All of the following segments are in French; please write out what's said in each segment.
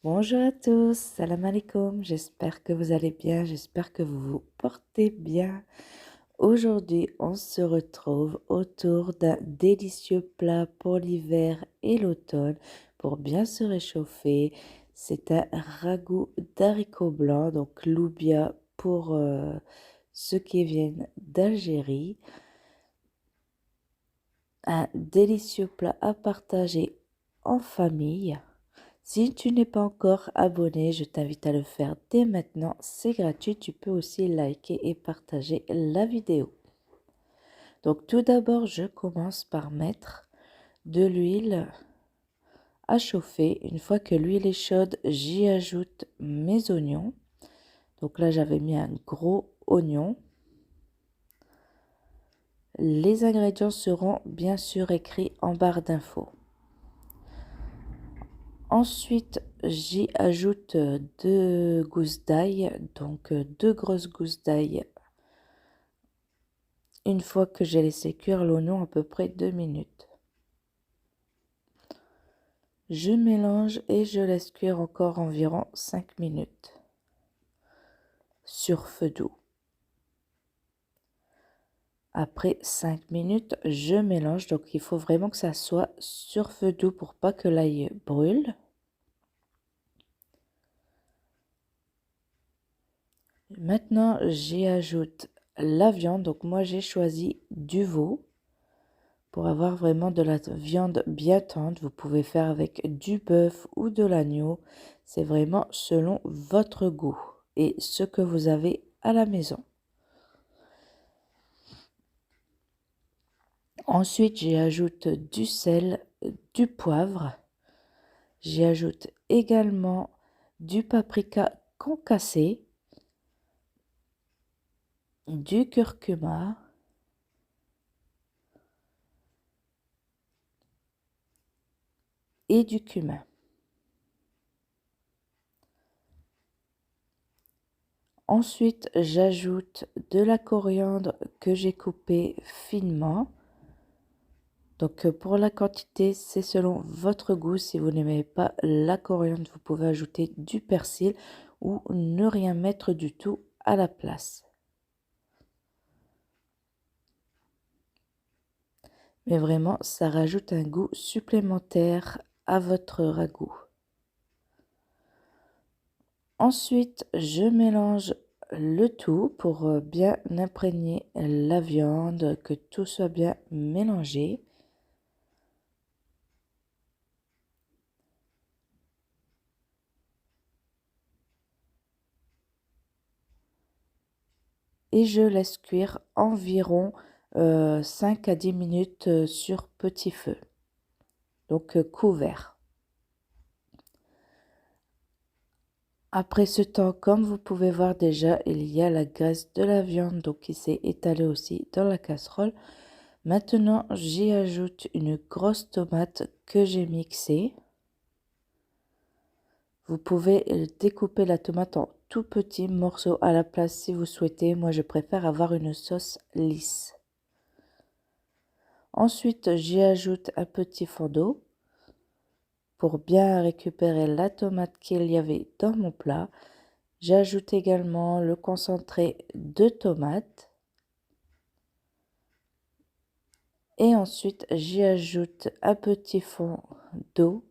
Bonjour à tous, salam alaikum, j'espère que vous allez bien, j'espère que vous vous portez bien. Aujourd'hui, on se retrouve autour d'un délicieux plat pour l'hiver et l'automne pour bien se réchauffer. C'est un ragoût d'haricots blancs, donc loubia pour ceux qui viennent d'Algérie. Un délicieux plat à partager en famille. Si tu n'es pas encore abonné, je t'invite à le faire dès maintenant. C'est gratuit. Tu peux aussi liker et partager la vidéo. Donc tout d'abord, je commence par mettre de l'huile à chauffer. Une fois que l'huile est chaude, j'y ajoute mes oignons. Donc là, j'avais mis un gros oignon. Les ingrédients seront bien sûr écrits en barre d'infos. Ensuite, j'y ajoute 2 gousses d'ail, donc 2 grosses gousses d'ail. Une fois que j'ai laissé cuire l'oignon à peu près 2 minutes. Je mélange et je laisse cuire encore environ 5 minutes sur feu doux. Après 5 minutes, je mélange, donc il faut vraiment que ça soit sur feu doux pour pas que l'ail brûle. Maintenant, j'y ajoute la viande, donc moi j'ai choisi du veau. Pour avoir vraiment de la viande bien tendre, vous pouvez faire avec du bœuf ou de l'agneau. C'est vraiment selon votre goût et ce que vous avez à la maison. Ensuite, j'y ajoute du sel, du poivre. J'y ajoute également du paprika concassé, du curcuma et du cumin. Ensuite, j'ajoute de la coriandre que j'ai coupée finement. Donc pour la quantité, c'est selon votre goût. Si vous n'aimez pas la coriandre, vous pouvez ajouter du persil ou ne rien mettre du tout à la place. Mais vraiment, ça rajoute un goût supplémentaire à votre ragoût. Ensuite, je mélange le tout pour bien imprégner la viande, que tout soit bien mélangé. Et je laisse cuire environ 5 à 10 minutes sur petit feu, donc couvert. Après ce temps, comme vous pouvez voir déjà, il y a la graisse de la viande donc qui s'est étalée aussi dans la casserole. Maintenant, j'y ajoute une grosse tomate que j'ai mixée. Vous pouvez découper la tomate en tout petits morceaux à la place si vous souhaitez. Moi, je préfère avoir une sauce lisse. Ensuite, j'y ajoute un petit fond d'eau pour bien récupérer la tomate qu'il y avait dans mon plat. J'ajoute également le concentré de tomate. Et ensuite, j'y ajoute un petit fond d'eau,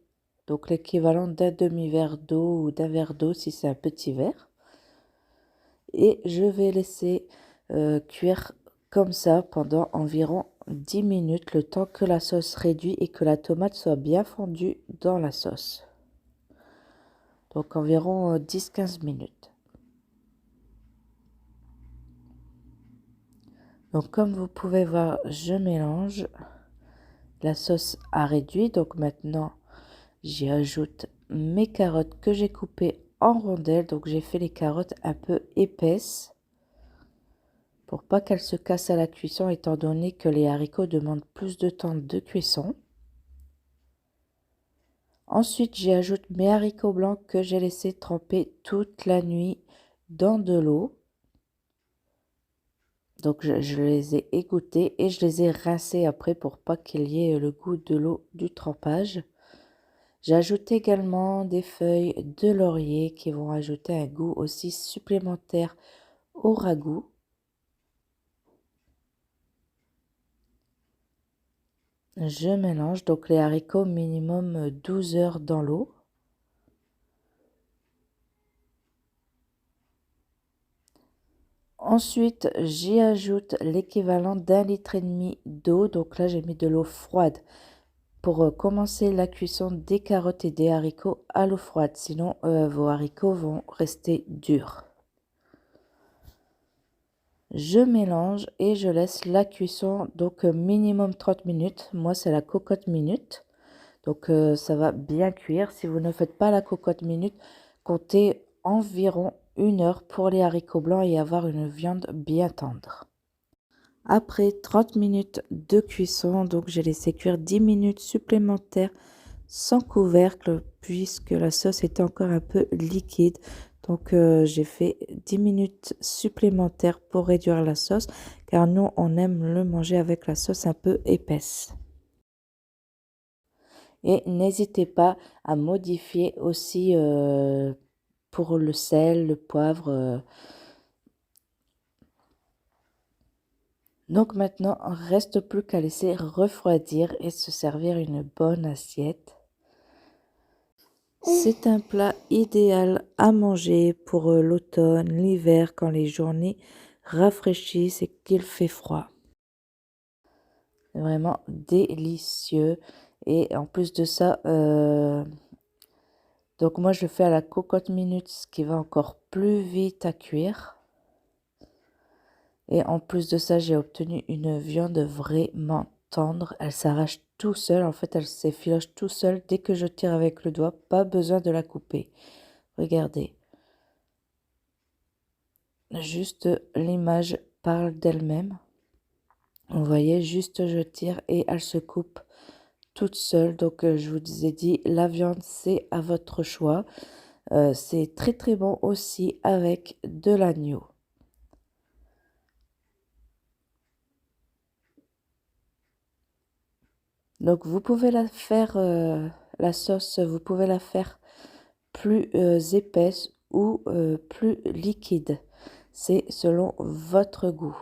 donc l'équivalent d'un demi-verre d'eau ou d'un verre d'eau si c'est un petit verre. Et je vais laisser cuire comme ça pendant environ 10 minutes, le temps que la sauce réduit et que la tomate soit bien fondue dans la sauce. Donc environ 10-15 minutes. Donc comme vous pouvez voir, je mélange. La sauce a réduit, donc maintenant j'y ajoute mes carottes que j'ai coupées en rondelles. Donc j'ai fait les carottes un peu épaisses pour pas qu'elles se cassent à la cuisson, étant donné que les haricots demandent plus de temps de cuisson. Ensuite, j'y ajoute mes haricots blancs que j'ai laissé tremper toute la nuit dans de l'eau. Donc je les ai égouttés et je les ai rincés après pour pas qu'il y ait le goût de l'eau du trempage. J'ajoute également des feuilles de laurier qui vont ajouter un goût aussi supplémentaire au ragoût. Je mélange donc les haricots minimum 12 heures dans l'eau. Ensuite, j'y ajoute l'équivalent d'1,5 litre d'eau. Donc là, j'ai mis de l'eau froide pour commencer la cuisson des carottes et des haricots à l'eau froide. Sinon, vos haricots vont rester durs. Je mélange et je laisse la cuisson donc minimum 30 minutes. Moi, c'est la cocotte minute. Donc, ça va bien cuire. Si vous ne faites pas la cocotte minute, comptez environ 1 heure pour les haricots blancs et avoir une viande bien tendre. Après 30 minutes de cuisson, donc j'ai laissé cuire 10 minutes supplémentaires sans couvercle puisque la sauce était encore un peu liquide. Donc j'ai fait 10 minutes supplémentaires pour réduire la sauce car nous on aime le manger avec la sauce un peu épaisse. Et n'hésitez pas à modifier aussi pour le sel, le poivre. Donc maintenant, reste plus qu'à laisser refroidir et se servir une bonne assiette. C'est un plat idéal à manger pour l'automne, l'hiver, quand les journées rafraîchissent et qu'il fait froid. Vraiment délicieux. Et en plus de ça, donc moi je fais à la cocotte minute, ce qui va encore plus vite à cuire. Et en plus de ça, j'ai obtenu une viande vraiment tendre. Elle s'arrache tout seul. En fait, elle s'effiloche tout seul dès que je tire avec le doigt. Pas besoin de la couper. Regardez. Juste l'image parle d'elle-même. Vous voyez, juste je tire et elle se coupe toute seule. Donc, je vous ai dit, la viande, c'est à votre choix. C'est très très bon aussi avec de l'agneau. Donc, vous pouvez la faire, la sauce, vous pouvez la faire plus épaisse ou plus liquide. C'est selon votre goût.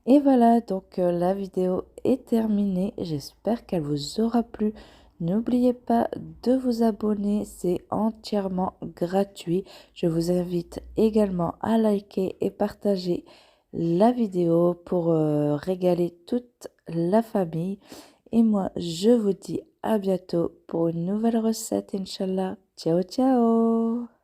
Et voilà, donc la vidéo est terminée. J'espère qu'elle vous aura plu. N'oubliez pas de vous abonner, c'est entièrement gratuit. Je vous invite également à liker et partager la vidéo pour régaler toute la famille. Et moi, je vous dis à bientôt pour une nouvelle recette, Inch'Allah. Ciao, ciao!